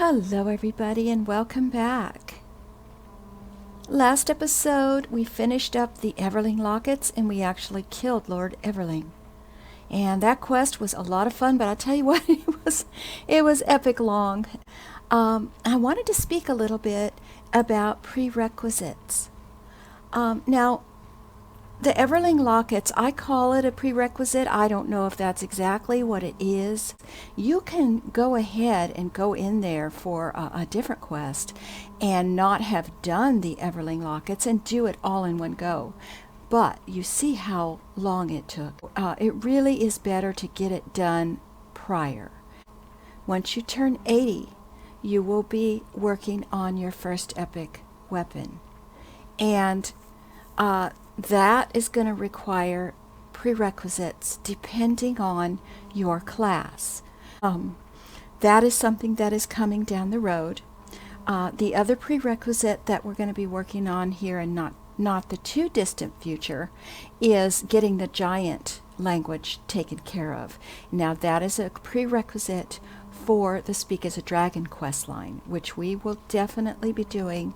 Hello everybody and welcome back. Last episode we finished up the Everling lockets and we actually killed Lord Everling. And that quest was a lot of fun, but I'll tell you what, it was epic long. I wanted to speak a little bit about prerequisites. Now, the Everling lockets, I call it a prerequisite. I don't know if that's exactly what it is. You can go ahead and go in there for a different quest and not have done the Everling lockets and do it all in one go. But you see how long it took. It really is better to get it done prior. Once you turn 80, you will be working on your first epic weapon. And that is going to require prerequisites depending on your class. That is something that is coming down the road. The other prerequisite that we're going to be working on here, and not the too distant future, is getting the giant language taken care of. Now that is a prerequisite for the Speak as a Dragon quest line, which we will definitely be doing.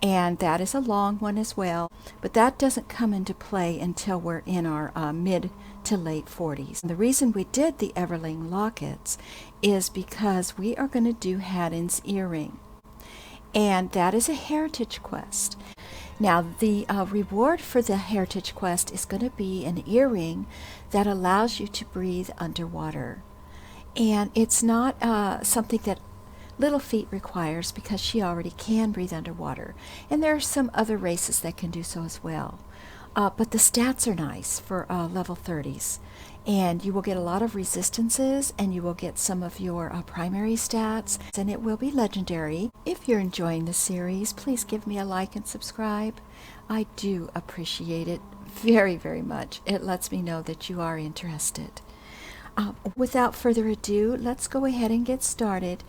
And that is a long one as well, but that doesn't come into play until we're in our mid to late 40s. The reason we did the Everling lockets is because we are going to do Haddon's earring, and that is a heritage quest. Now the reward for the heritage quest is going to be an earring that allows you to breathe underwater, and it's not something that Little Feet requires because she already can breathe underwater, and there are some other races that can do so as well. But the stats are nice for level 30s, and you will get a lot of resistances, and you will get some of your primary stats, and it will be legendary. If you're enjoying the series, please give me a like and subscribe. I do appreciate it very, very much. It lets me know that you are interested. Without further ado, let's go ahead and get started.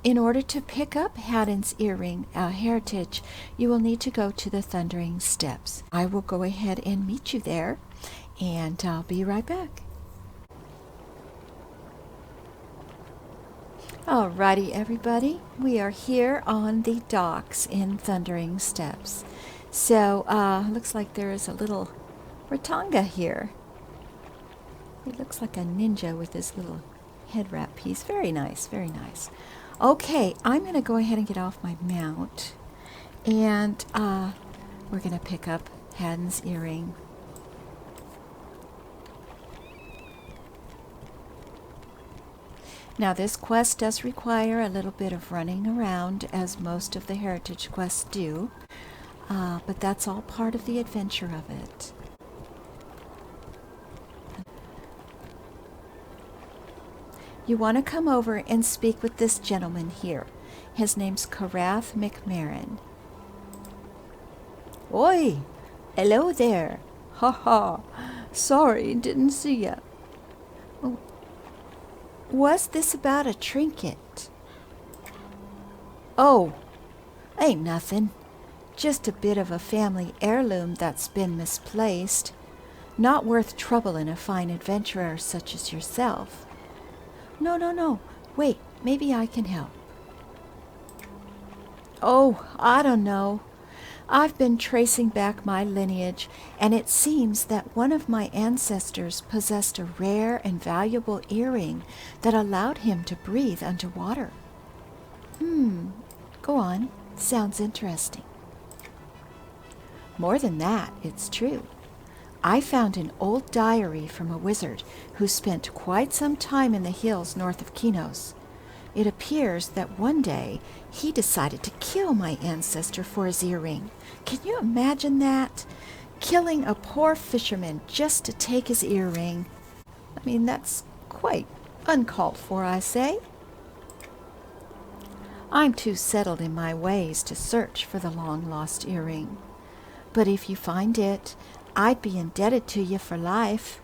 In order to pick up Haddon's earring heritage, you will need to go to the Thundering Steps. I will go ahead and meet you there, and I'll be right back. Alrighty everybody, we are here on the docks in Thundering Steps. So, looks like there is a little Ratanga here. He looks like a ninja with his little head wrap piece. Very nice, very nice. Okay, I'm going to go ahead and get off my mount. And we're going to pick up Haddon's earring. Now this quest does require a little bit of running around, as most of the heritage quests do. But that's all part of the adventure of it. You want to come over and speak with this gentleman here. His name's Karath McMaren. Oi! Hello there! Ha ha! Sorry, didn't see ya. Oh. Was this about a trinket? Oh, ain't nothing. Just a bit of a family heirloom that's been misplaced. Not worth trouble in a fine adventurer such as yourself. No. Wait, maybe I can help. Oh, I don't know. I've been tracing back my lineage, and it seems that one of my ancestors possessed a rare and valuable earring that allowed him to breathe underwater. Go on. Sounds interesting. More than that, it's true. I found an old diary from a wizard who spent quite some time in the hills north of Kinos. It appears that one day he decided to kill my ancestor for his earring. Can you imagine that? Killing a poor fisherman just to take his earring. I mean, that's quite uncalled for, I say. I'm too settled in my ways to search for the long-lost earring. But if you find it, I'd be indebted to you for life.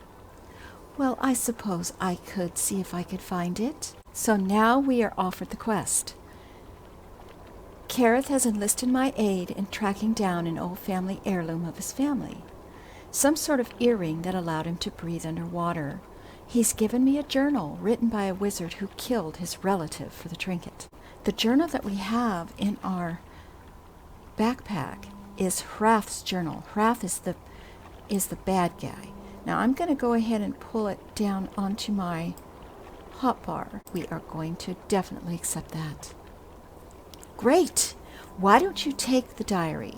Well, I suppose I could see if I could find it. So now we are offered the quest. Karath has enlisted my aid in tracking down an old family heirloom of his family. Some sort of earring that allowed him to breathe underwater. He's given me a journal written by a wizard who killed his relative for the trinket. The journal that we have in our backpack is Herath's journal. Herath is the bad guy. Now I'm going to go ahead and pull it down onto my hotbar. We are going to definitely accept that. Great! Why don't you take the diary?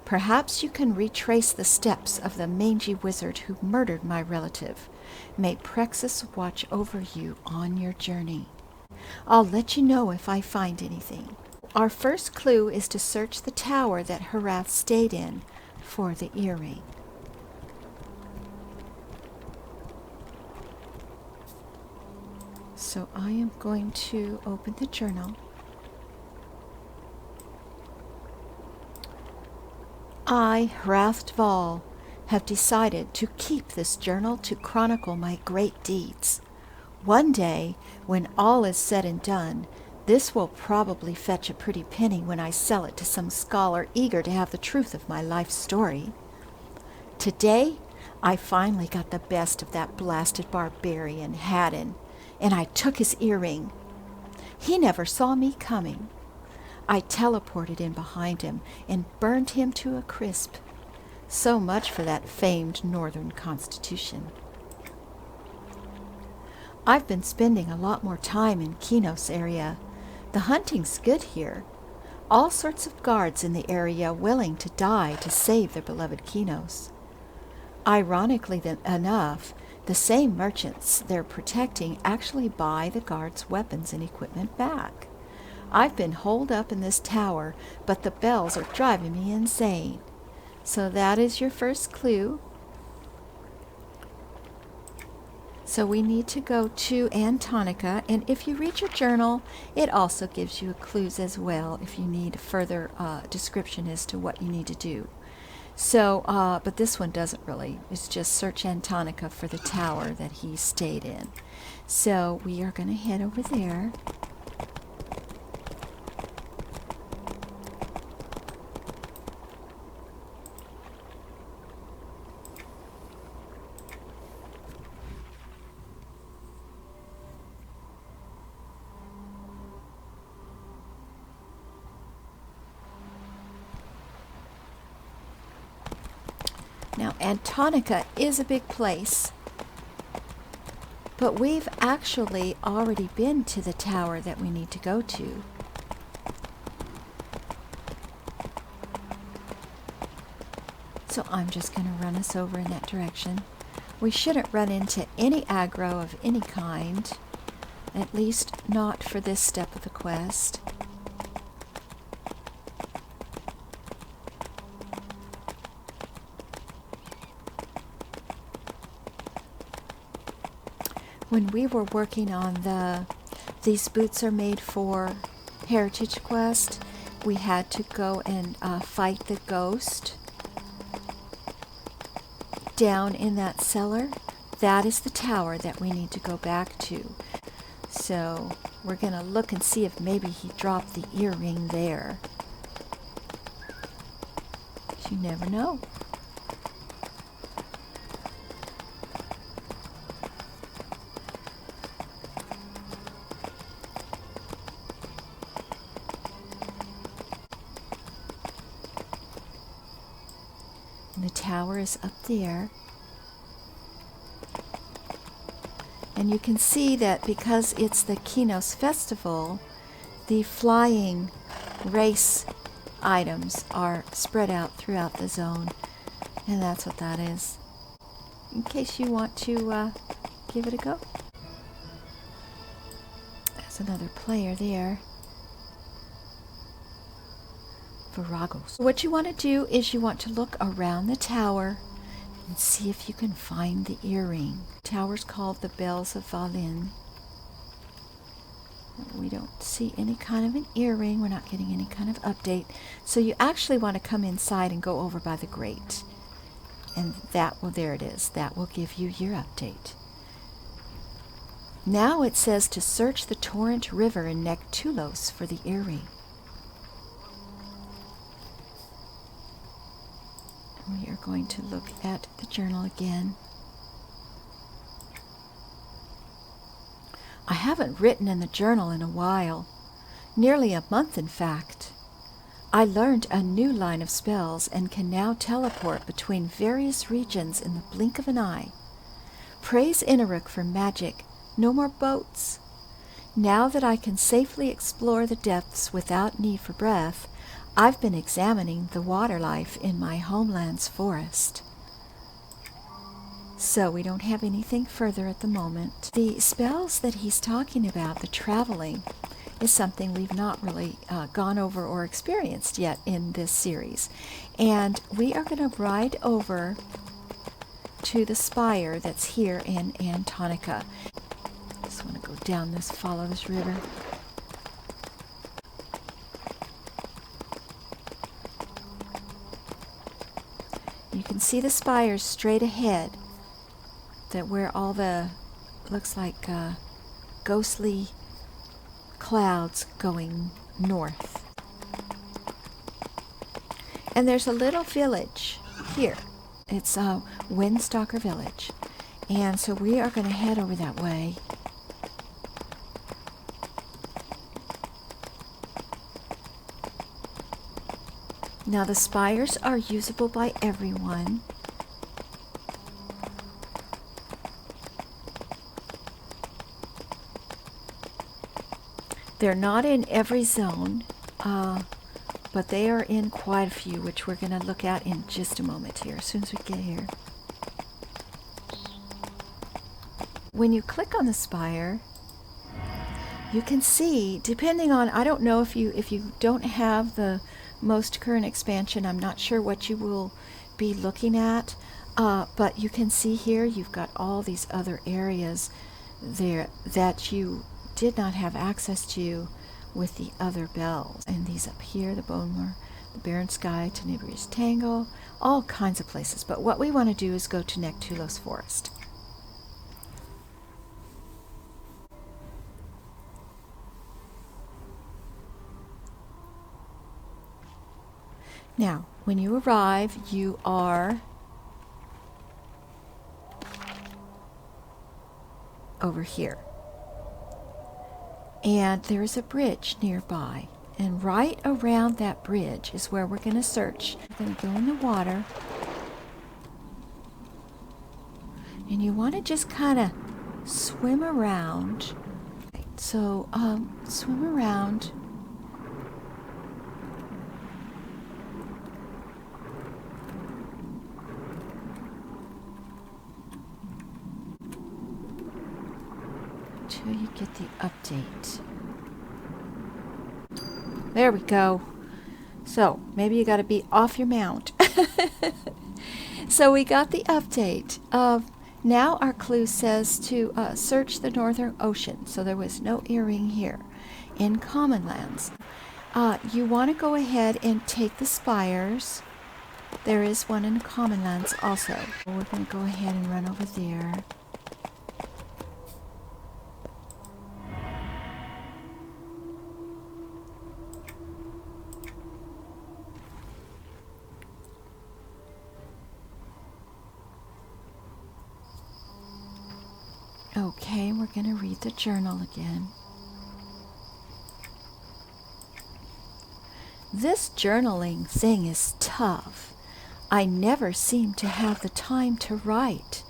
Perhaps you can retrace the steps of the mangy wizard who murdered my relative. May Prexus watch over you on your journey. I'll let you know if I find anything. Our first clue is to search the tower that Herath stayed in for the earring. So I am going to open the journal. I, Herath Duvall, have decided to keep this journal to chronicle my great deeds. One day, when all is said and done, this will probably fetch a pretty penny when I sell it to some scholar eager to have the truth of my life story. Today, I finally got the best of that blasted barbarian, Haddon, and I took his earring. He never saw me coming. I teleported in behind him and burned him to a crisp. So much for that famed Northern Constitution. I've been spending a lot more time in Kinos area. The hunting's good here. All sorts of guards in the area willing to die to save their beloved Kinos. Ironically enough, the same merchants they're protecting actually buy the guards' weapons and equipment back. I've been holed up in this tower, but the bells are driving me insane. So that is your first clue. So we need to go to Antonica, and if you read your journal, it also gives you clues as well if you need further description as to what you need to do. So, but this one doesn't really. It's just search Antonica for the tower that he stayed in. So we are going to head over there. Now, Antonica is a big place, but we've actually already been to the tower that we need to go to. So I'm just going to run us over in that direction. We shouldn't run into any aggro of any kind, at least not for this step of the quest. When we were working on these boots are made for Heritage Quest, we had to go and fight the ghost down in that cellar. That is the tower that we need to go back to. So we're going to look and see if maybe he dropped the earring there. You never know. The tower is up there, and you can see that because it's the Kinos Festival, the flying race items are spread out throughout the zone, and that's what that is, in case you want to give it a go. There's another player there. Viragos. What you want to do is you want to look around the tower and see if you can find the earring. The tower's called the Bells of Valin. We don't see any kind of an earring. We're not getting any kind of update. So you actually want to come inside and go over by the grate. And that will, there it is. That will give you your update. Now it says to search the Torrent River in Nectulos for the earring. We are going to look at the journal again. I haven't written in the journal in a while, nearly a month in fact. I learned a new line of spells and can now teleport between various regions in the blink of an eye. Praise Inaruk for magic. No more boats. Now that I can safely explore the depths without need for breath, I've been examining the water life in my homeland's forest. So we don't have anything further at the moment. The spells that he's talking about, the traveling, is something we've not really gone over or experienced yet in this series. And we are going to ride over to the spire that's here in Antonica. Just want to go down this, follow this river. You can see the spires straight ahead, that where all the, looks like ghostly clouds going north. And there's a little village here. It's a Windstalker village. And so we are going to head over that way. Now the spires are usable by everyone. They're not in every zone, but they are in quite a few, which we're going to look at in just a moment here, as soon as we get here. When you click on the spire, you can see, depending on, I don't know if you don't have the most current expansion, I'm not sure what you will be looking at, but you can see here you've got all these other areas there that you did not have access to with the other bells. And these up here, the Bonemore, the Barren Sky, Tenebrious Tangle, all kinds of places. But what we want to do is go to Nectulos Forest. Now, when you arrive, you are over here. And there is a bridge nearby. And right around that bridge is where we're going to search. We're going to go in the water. And you want to just kind of swim around. So, swim around. Until you get the update. There we go. So maybe you got to be off your mount. So we got the update. Now our clue says to search the Northern Ocean. So there was no earring here in Common Lands. You want to go ahead and take the spires. There is one in Common Lands also. We're going to go ahead and run over there. Okay, we're going to read the journal again. This journaling thing is tough. I never seem to have the time to write.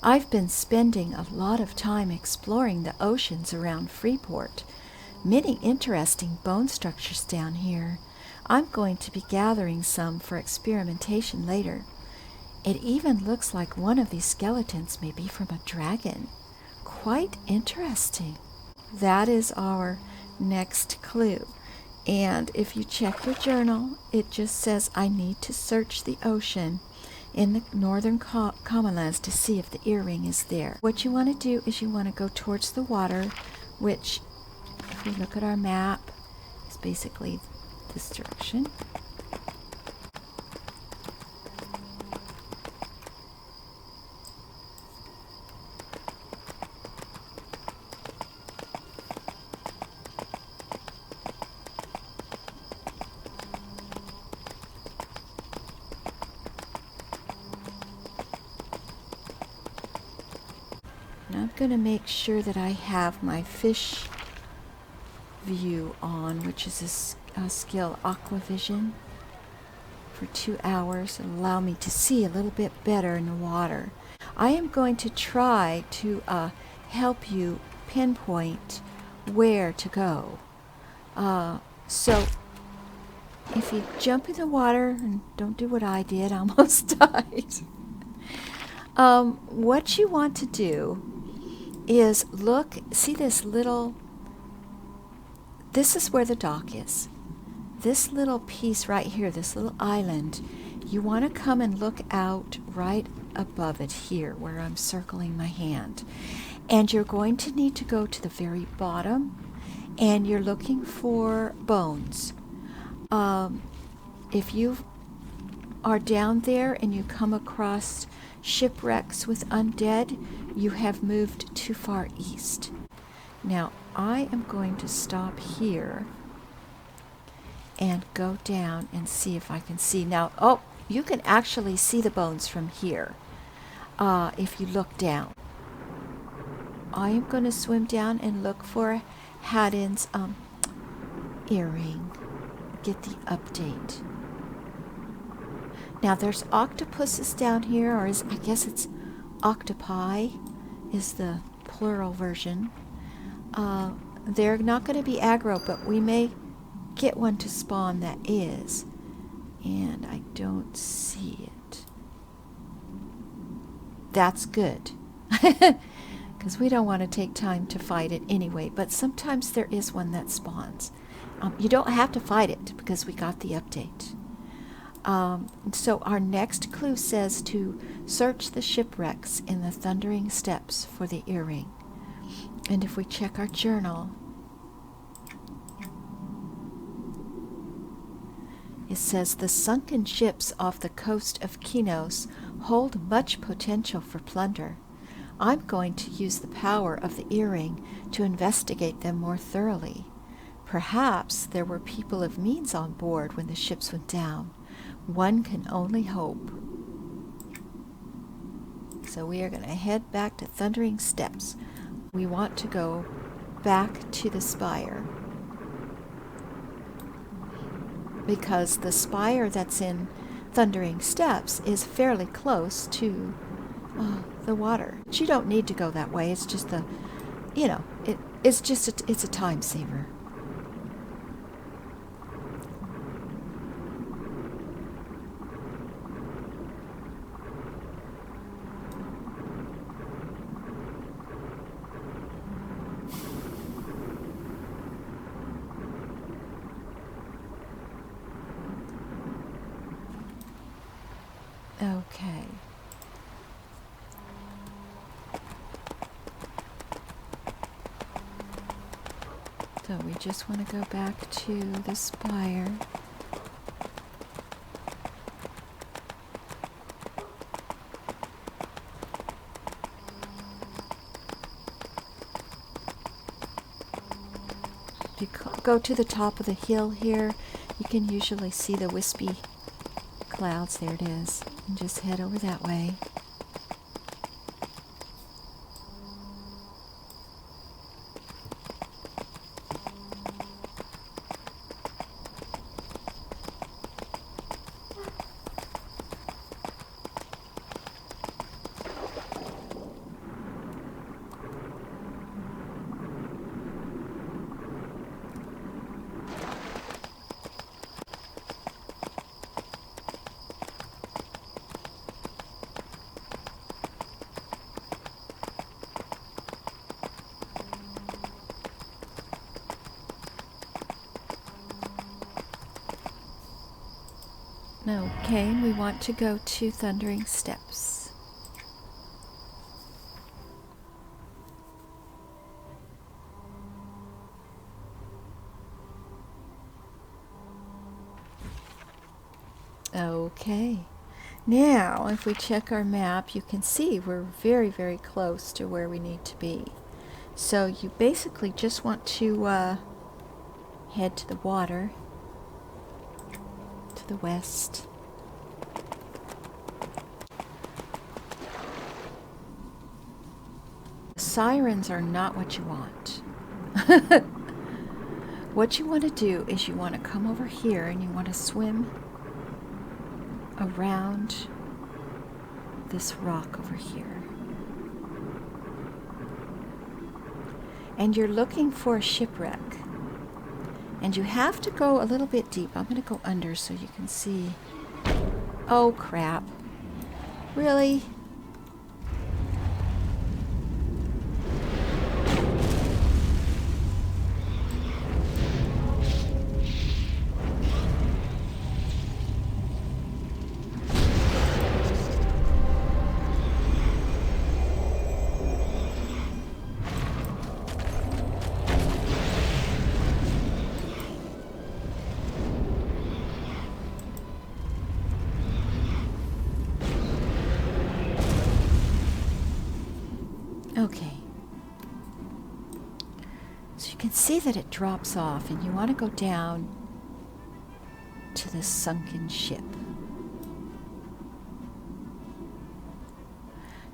I've been spending a lot of time exploring the oceans around Freeport. Many interesting bone structures down here. I'm going to be gathering some for experimentation later. It even looks like one of these skeletons may be from a dragon. Quite interesting. That is our next clue. And if you check your journal, it just says I need to search the ocean in the Northern Commonlands to see if the earring is there. What you want to do is you want to go towards the water, which, if we look at our map, is basically this direction. going to make sure that I have my fish view on, which is a skill, Aquavision, for 2 hours. It'll allow me to see a little bit better in the water. I am going to try to help you pinpoint where to go. So if you jump in the water and don't do what I did, I almost died. What you want to do is look, see this is where the dock is. This little piece right here, this little island, you want to come and look out right above it here where I'm circling my hand. And you're going to need to go to the very bottom, and you're looking for bones. If you are down there and you come across shipwrecks with undead, you have moved too far east. Now, I am going to stop here and go down and see if I can see. Now, oh, you can actually see the bones from here if you look down. I am going to swim down and look for Haddon's earring. Get the update. Now there's octopuses down here, or I guess it's octopi is the plural version. They're not going to be aggro, but we may get one to spawn that is. And I don't see it. That's good. Because we don't want to take time to fight it anyway, but sometimes there is one that spawns. You don't have to fight it because we got the update. So our next clue says to search the shipwrecks in the Thundering Steps for the earring. And if we check our journal, it says the sunken ships off the coast of Kinos hold much potential for plunder. I'm going to use the power of the earring to investigate them more thoroughly. Perhaps there were people of means on board when the ships went down. One can only hope. So we are going to head back to Thundering Steps. We want to go back to the spire, because the spire that's in Thundering Steps is fairly close to the water. But you don't need to go that way. It's just it's a time saver. Okay. So we just want to go back to the spire. If you go to the top of the hill here, you can usually see the wispy clouds. There it is. And just head over that way. Okay, we want to go to Thundering Steps. Okay, now if we check our map, you can see we're very, very close to where we need to be. So you basically just want to head to the water, to the west. sirens are not what you want. What you want to do is you want to come over here and you want to swim around this rock over here. And you're looking for a shipwreck. And you have to go a little bit deep. I'm going to go under so you can see. Oh, crap. Really? Okay. So you can see that it drops off, and you want to go down to the sunken ship.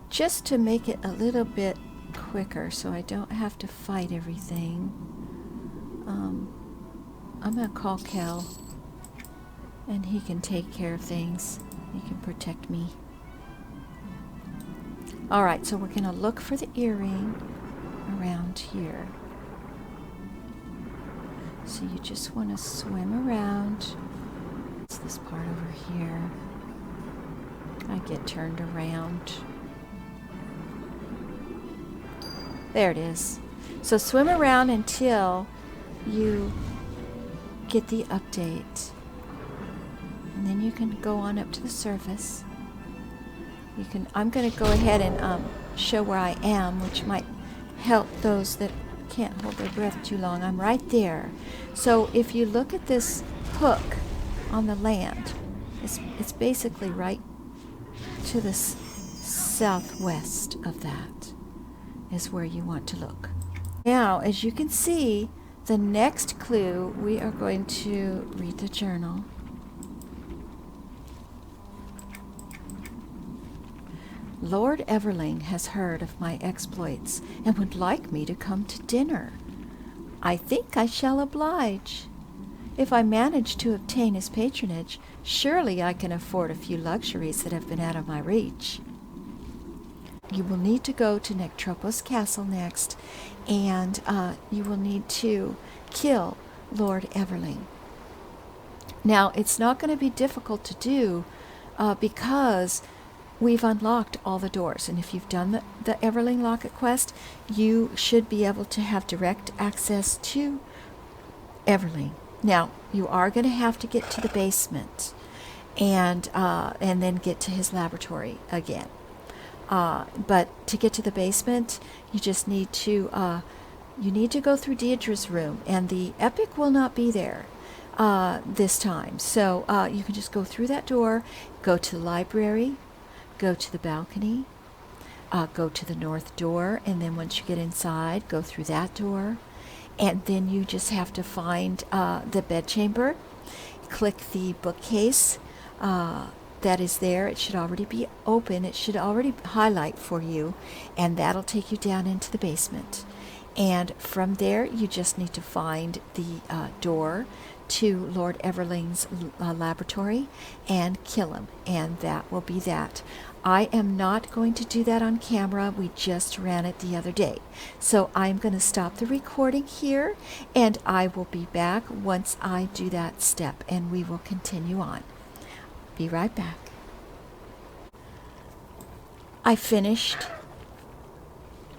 Just to make it a little bit quicker so I don't have to fight everything, I'm going to call Kel, and he can take care of things. He can protect me. Alright, so we're going to look for the earring around here. So you just want to swim around. It's this part over here. I get turned around. There it is. So swim around until you get the update. And then you can go on up to the surface. I'm going to go ahead and show where I am, which might help those that can't hold their breath too long. I'm right there. So if you look at this hook on the land, it's basically right to the southwest of that is where you want to look. Now, as you can see, the next clue, we are going to read the journal. Lord Everling has heard of my exploits and would like me to come to dinner. I think I shall oblige. If I manage to obtain his patronage, surely I can afford a few luxuries that have been out of my reach. You will need to go to Nectropolis Castle next, and you will need to kill Lord Everling. Now, it's not going to be difficult to do because we've unlocked all the doors, and if you've done the Everling Locket quest, you should be able to have direct access to Everling. Now, you are going to have to get to the basement and then get to his laboratory again. But to get to the basement, you just need to go through Deirdre's room, and the epic will not be there this time. So you can just go through that door, go to the library, go to the balcony, go to the north door, and then once you get inside, go through that door, and then you just have to find the bedchamber, click the bookcase that is there. It should already be open. It should already highlight for you, and that'll take you down into the basement. And from there, you just need to find the door to Lord Everling's laboratory and kill him, and that will be that. I am not going to do that on camera. We just ran it the other day. So I'm going to stop the recording here, and I will be back once I do that step, and we will continue on. Be right back. I finished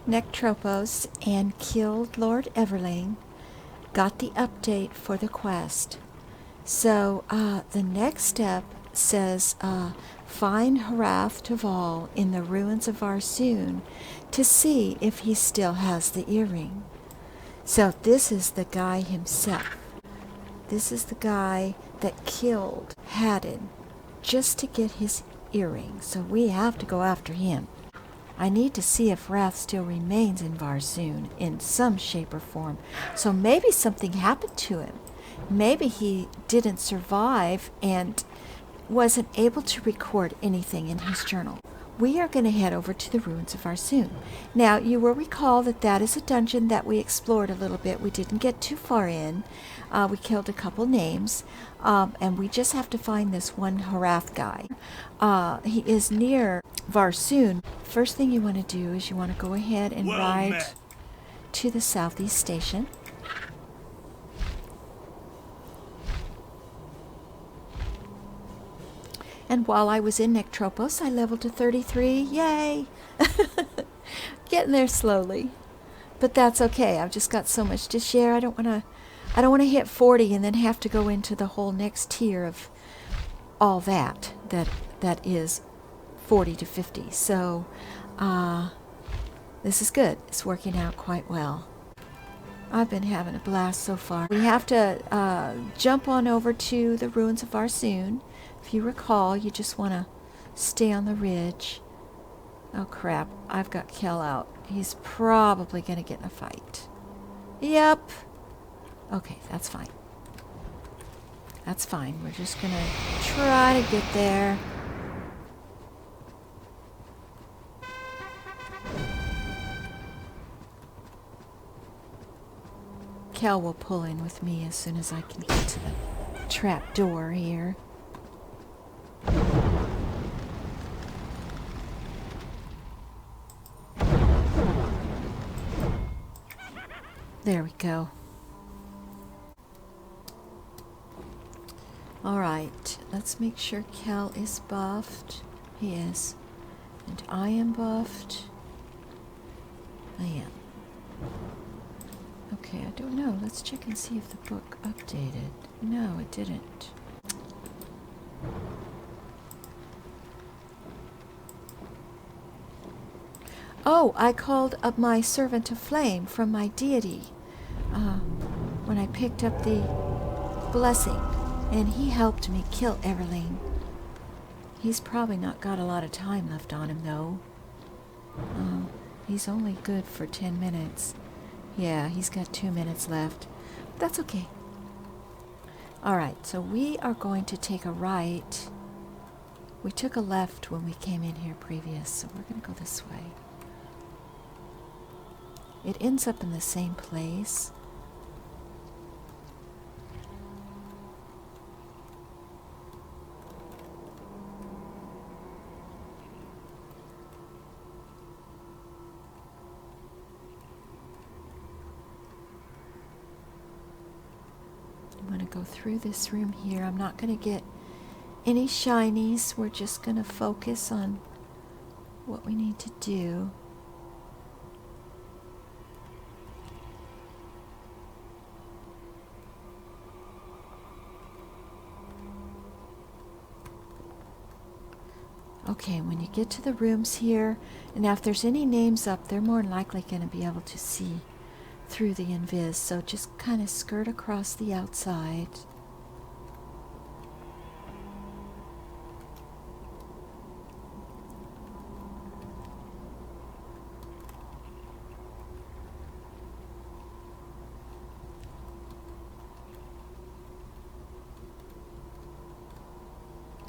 Nectropolis and killed Lord Everling, got the update for the quest. So the next step says find Herath Duvall in the ruins of Varsoon to see if he still has the earring. So this is the guy himself. This is the guy that killed Haddon just to get his earring. So we have to go after him. I need to see if Herath still remains in Varsoon in some shape or form. So maybe something happened to him. Maybe he didn't survive and wasn't able to record anything in his journal. we are going to head over to the ruins of Varsoon. Now, you will recall that that is a dungeon that we explored a little bit. We didn't get too far in. We killed a couple names, and we just have to find this one Herath guy. He is near Varsoon. First thing you want to do is you want to go ahead and ride to the southeast station. And while I was in Nectropolis, I leveled to 33. Yay! Getting there slowly. But that's okay. I've just got so much to share. I don't want to hit 40 and then have to go into the whole next tier of all that is 40 to 50. So, this is good. It's working out quite well. I've been having a blast so far. We have to jump on over to the ruins of Varsoon. If you recall, you just want to stay on the ridge. Oh crap, I've got Kel out. He's probably going to get in a fight. Yep. Okay, that's fine. That's fine. We're just going to try to get there. Kel will pull in with me as soon as I can get to the trap door here. There we go. Alright, let's make sure Kel is buffed. He is. And I am buffed. I am. Okay, I don't know. Let's check and see if the book updated. No, it didn't. Oh, I called up my servant of flame from my deity when I picked up the blessing, and he helped me kill Everling. He's probably not got a lot of time left on him, though. He's only good for 10 minutes. Yeah, he's got 2 minutes left. That's okay. Alright, so we are going to take a right. We took a left when we came in here previous, so we're going to go this way. It ends up in the same place. I'm going to go through this room here. I'm not going to get any shinies. We're just going to focus on what we need to do. Okay, when you get to the rooms here, and now if there's any names up, they're more than likely going to be able to see through the invis, so just kind of skirt across the outside.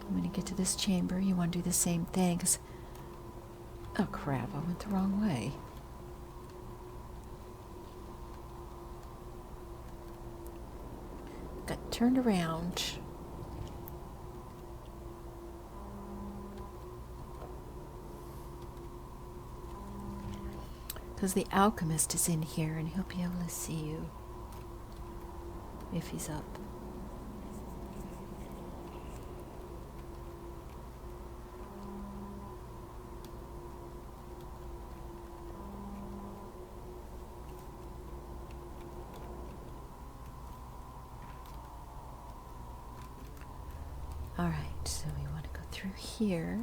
When you get to this chamber, you want to do the same thing, 'cause oh crap, I went the wrong way. Got turned around. Because the alchemist is in here and he'll be able to see you if he's up. Alright, so we want to go through here.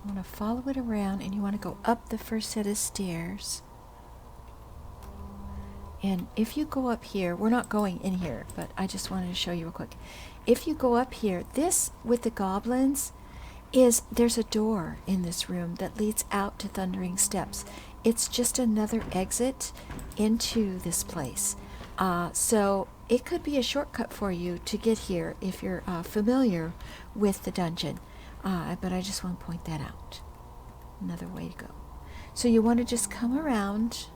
You want to follow it around, and you want to go up the first set of stairs. And if you go up here, we're not going in here, but I just wanted to show you real quick. If you go up here, this with the goblins is there's a door in this room that leads out to Thundering Steps. It's just another exit into this place. So it could be a shortcut for you to get here if you're familiar with the dungeon. But I just want to point that out. Another way to go. So you want to just come around.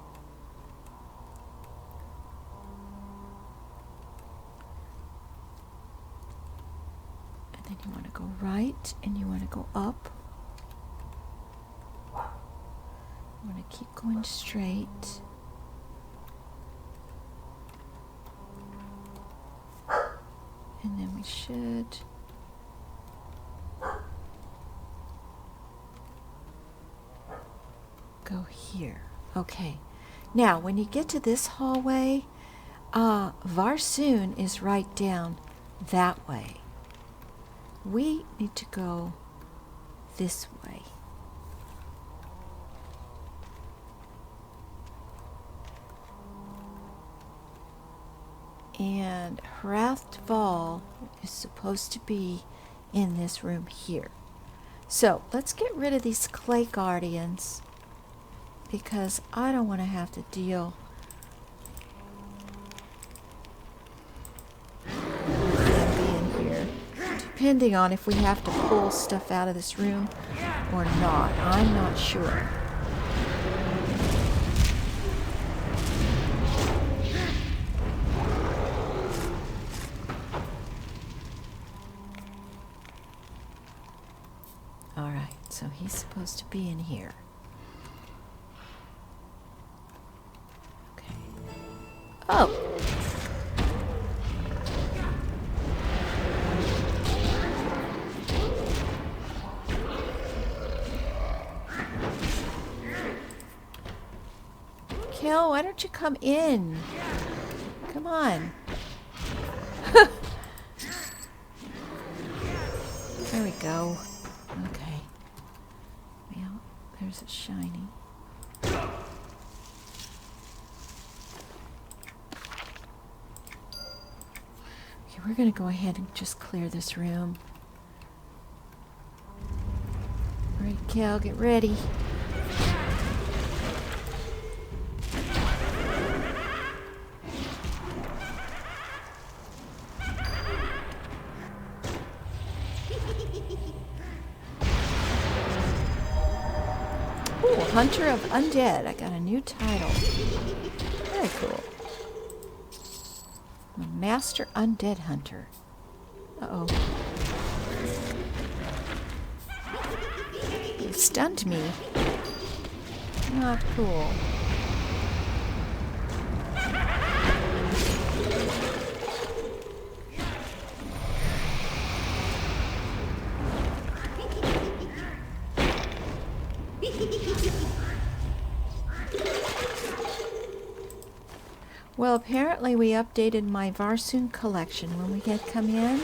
And then you want to go right and you want to go up. You want to keep going straight. And then we should go here. Okay. Now, when you get to this hallway, Varsoon is right down that way. We need to go this way. And Herath Duvall is supposed to be in this room here. So let's get rid of these clay guardians because I don't want to have to deal with them being here. Depending on if we have to pull stuff out of this room or not. I'm not sure. So he's supposed to be in here. Okay. Oh! Kel, why don't you come in? Come on. There we go. Okay. Well, there's a shiny. Okay, we're going to go ahead and just clear this room. All right, Kel, get ready. Hunter of Undead. I got a new title. Very cool. I'm a Master Undead Hunter. Uh-oh. You stunned me. Not cool. Well, apparently we updated my Varsoon collection when we had come in,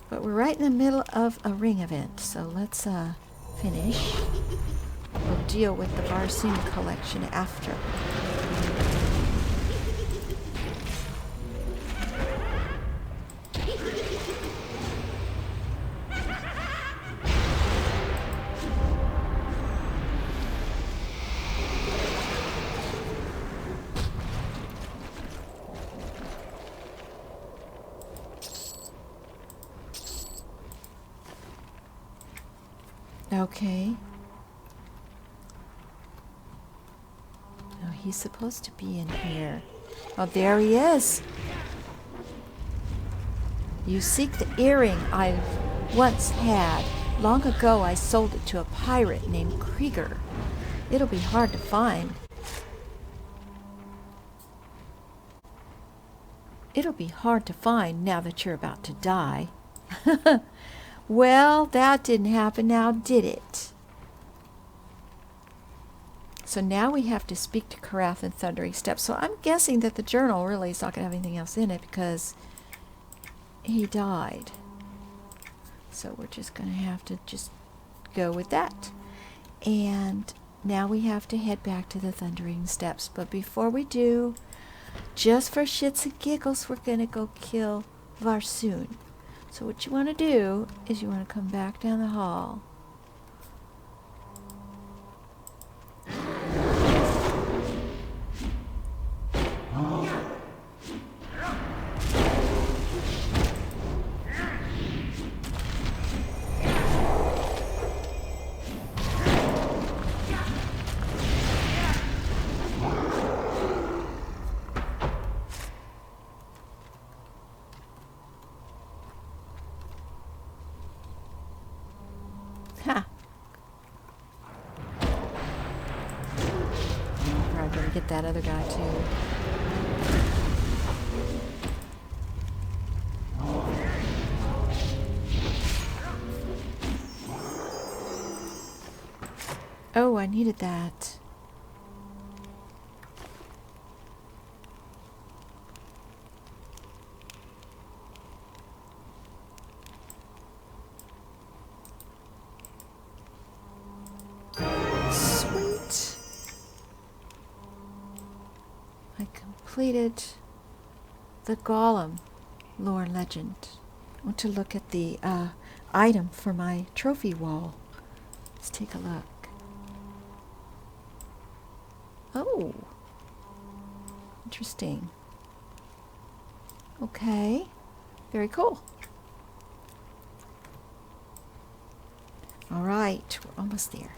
but we're right in the middle of a ring event, so let's finish. We'll deal with the Varsoon collection after. Okay. Oh, he's supposed to be in here. Oh, there he is. You seek the earring I've once had. Long ago I sold it to a pirate named Krieger. It'll be hard to find. It'll be hard to find now that you're about to die. Well, that didn't happen now, did it? So now we have to speak to Karath and Thundering Steps. So I'm guessing that the journal really is not going to have anything else in it because he died. So we're just going to have to just go with that. And now we have to head back to the Thundering Steps. But before we do, just for shits and giggles, we're going to go kill Varsoon. So what you want to do is you want to come back down the hall. Ha! Probably gonna get that other guy too. Oh, I needed that. Sweet. I completed the Golem lore legend. I want to look at the item for my trophy wall. Let's take a look. Oh, interesting. Okay, very cool. All right, we're almost there.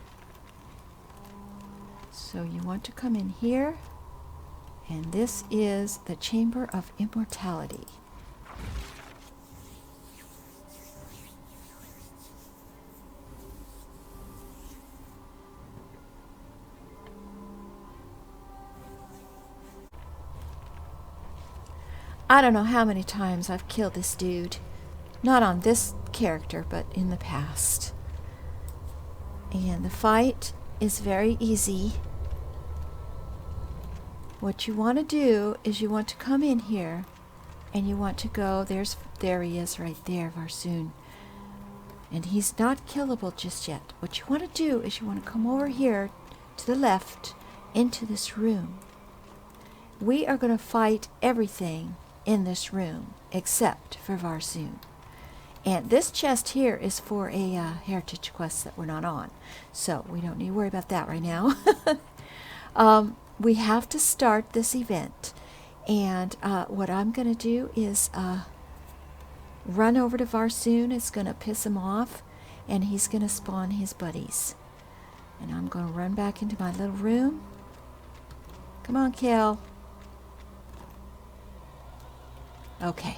So you want to come in here, and this is the Chamber of Immortality. I don't know how many times I've killed this dude. Not on this character, but in the past. And the fight is very easy. What you want to do is you want to come in here and you want to go, there he is right there, Varsoon. And he's not killable just yet. What you want to do is you want to come over here to the left into this room. We are going to fight everything in this room except for Varsoon. And this chest here is for a heritage quest that we're not on, so we don't need to worry about that right now. We have to start this event, and what I'm going to do is run over to Varsoon. It's going to piss him off, and he's going to spawn his buddies. And I'm going to run back into my little room. Come on, Kel. Okay.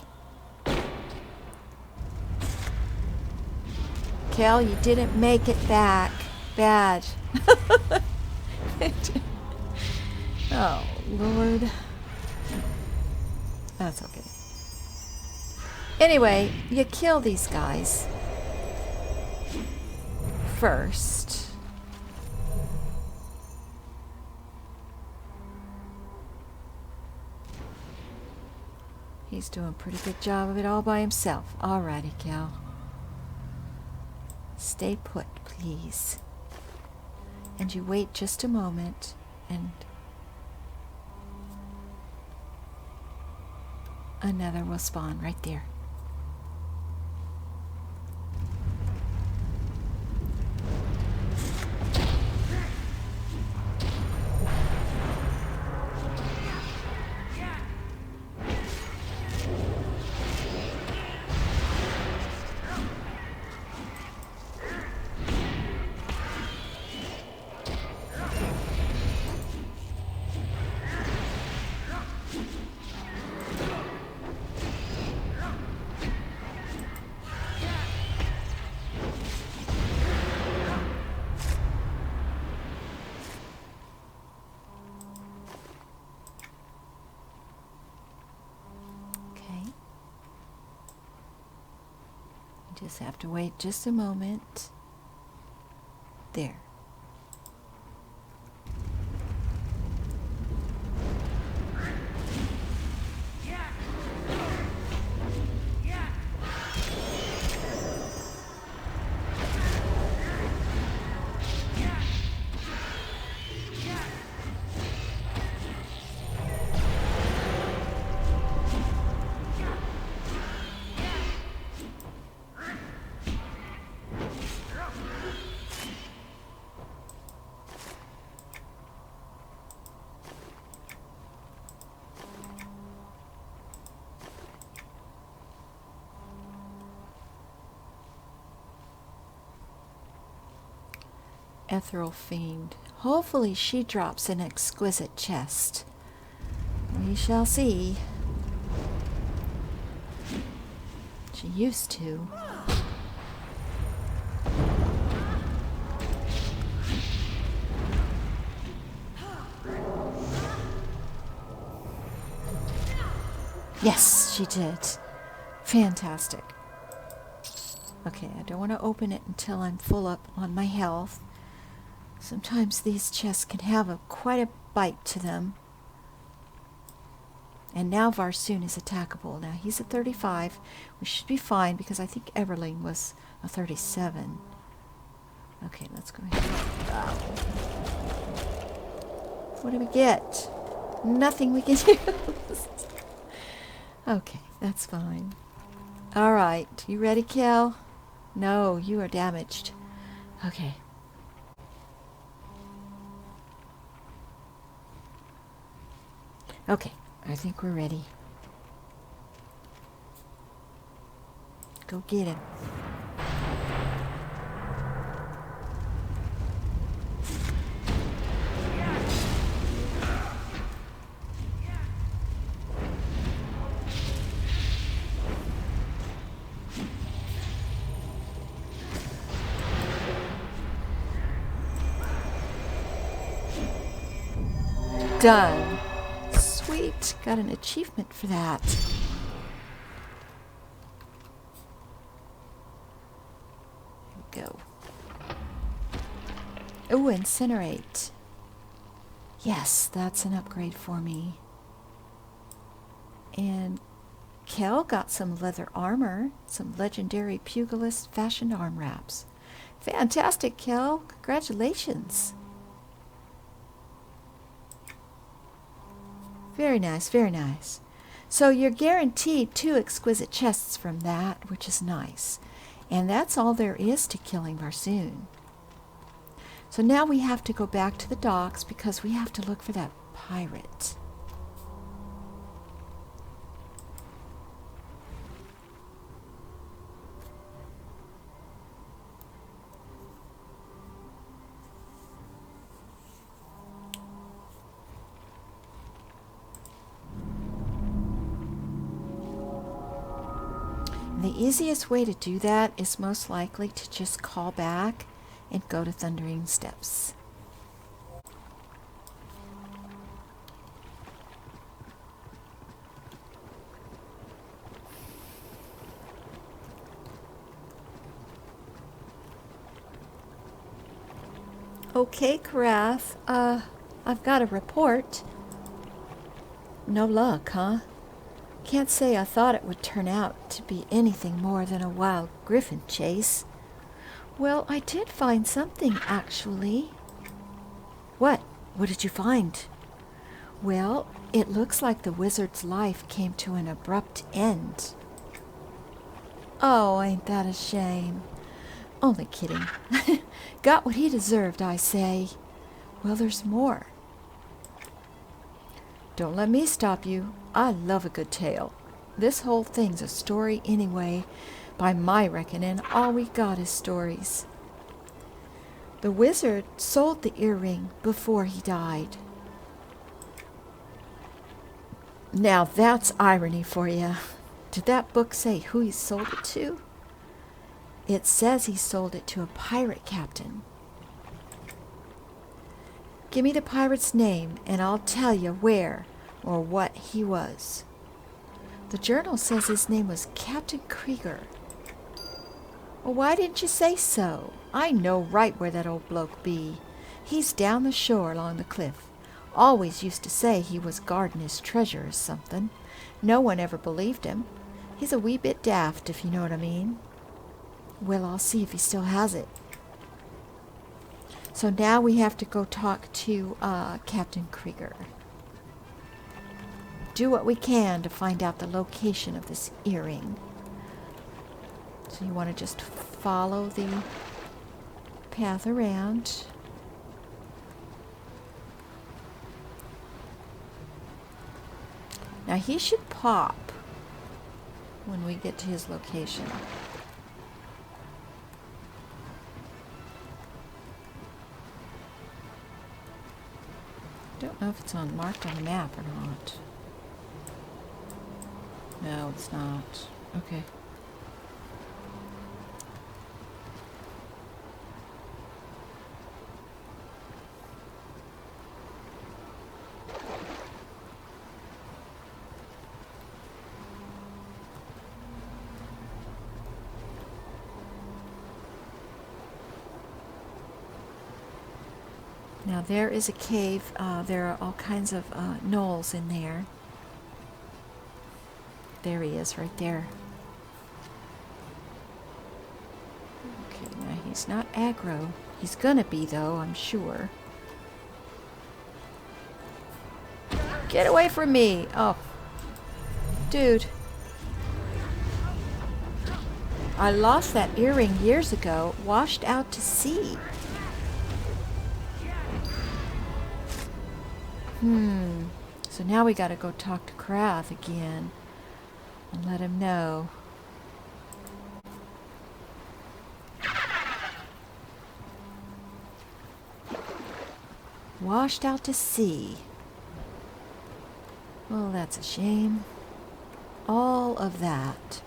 Kel, you didn't make it back. Bad. Oh, Lord. That's okay. Anyway, you kill these guys first. He's doing a pretty good job of it all by himself. Alrighty, Cal. Stay put, please. And you wait just a moment, and another will spawn right there. Just have to wait just a moment. There. Ethereal Fiend. Hopefully she drops an exquisite chest. We shall see. She used to. Yes, she did. Fantastic. Okay, I don't want to open it until I'm full up on my health. Sometimes these chests can have quite a bite to them. And now Varsoon is attackable. Now he's at 35. We should be fine because I think Everling was a 37. Okay, let's go ahead. What do we get? Nothing we can use. Okay, that's fine. All right, you ready, Kel? No, you are damaged. Okay. Okay, I think we're ready. Go get him. Done. Sweet. Got an achievement for that. Here we go. Oh, incinerate. Yes, that's an upgrade for me. And Kel got some leather armor, some legendary pugilist fashioned arm wraps. Fantastic, Kel. Congratulations. Very nice, very nice. So you're guaranteed 2 exquisite chests from that, which is nice. And that's all there is to killing Varsoon. So now we have to go back to the docks because we have to look for that pirate. The easiest way to do that is most likely to just call back and go to Thundering Steps. Okay, Karath, I've got a report. No luck, huh? Can't say I thought it would turn out to be anything more than a wild griffin chase. Well, I did find something, actually. What? What did you find? Well, it looks like the wizard's life came to an abrupt end. Oh, ain't that a shame? Only kidding. Got what he deserved, I say. Well, there's more. Don't let me stop you. I love a good tale. This whole thing's a story anyway. By my reckoning, all we got is stories. The wizard sold the earring before he died. Now that's irony for you. Did that book say who he sold it to? It says he sold it to a pirate captain. Give me the pirate's name, and I'll tell you where or what he was. The journal says his name was Captain Krieger. Well, why didn't you say so? I know right where that old bloke be. He's down the shore along the cliff. Always used to say he was guarding his treasure or something. No one ever believed him. He's a wee bit daft, if you know what I mean. Well, I'll see if he still has it. So now we have to go talk to Captain Krieger. Do what we can to find out the location of this earring. So you want to just follow the path around. Now he should pop when we get to his location. Don't know if it's marked on the map or not. No, it's not. Okay. Now there is a cave. There are all kinds of gnolls in there. There he is, right there. Okay, now he's not aggro. He's gonna be, though, I'm sure. Get away from me! Oh. Dude. I lost that earring years ago, washed out to sea. So now we gotta go talk to Karath again and let him know. Washed out to sea. Well, that's a shame. All of that.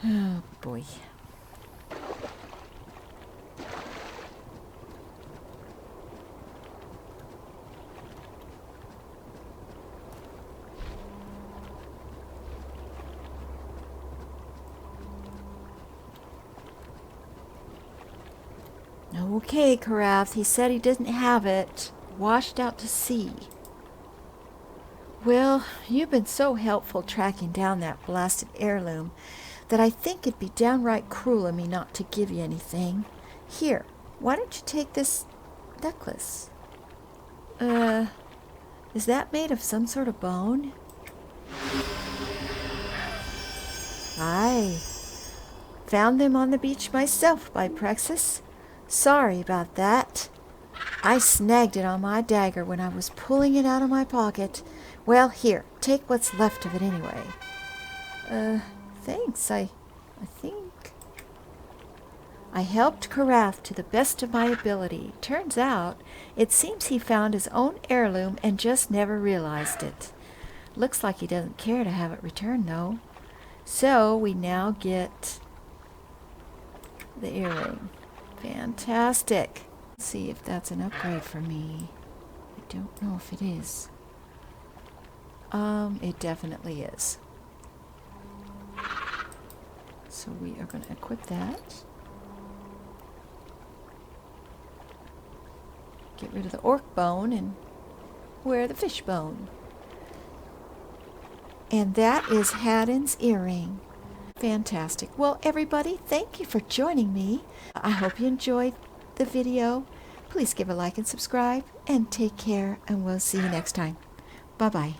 Oh boy. Okay, Karath, he said he didn't have it. Washed out to sea. Well, you've been so helpful tracking down that blasted heirloom that I think it'd be downright cruel of me not to give you anything. Here, why don't you take this necklace? Is that made of some sort of bone? Aye. Found them on the beach myself by Praxis. Sorry about that. I snagged it on my dagger when I was pulling it out of my pocket. Well, here, take what's left of it anyway. Thanks, I think. I helped Karath to the best of my ability. Turns out, it seems he found his own heirloom and just never realized it. Looks like he doesn't care to have it returned, though. So, we now get the earring. Fantastic. Let's see if that's an upgrade for me. I don't know if it is. It definitely is. So we are going to equip that. Get rid of the orc bone and wear the fish bone. And that is Haddon's earring. Fantastic. Well, everybody, thank you for joining me. I hope you enjoyed the video. Please give a like and subscribe, and take care, and we'll see you next time. Bye-bye.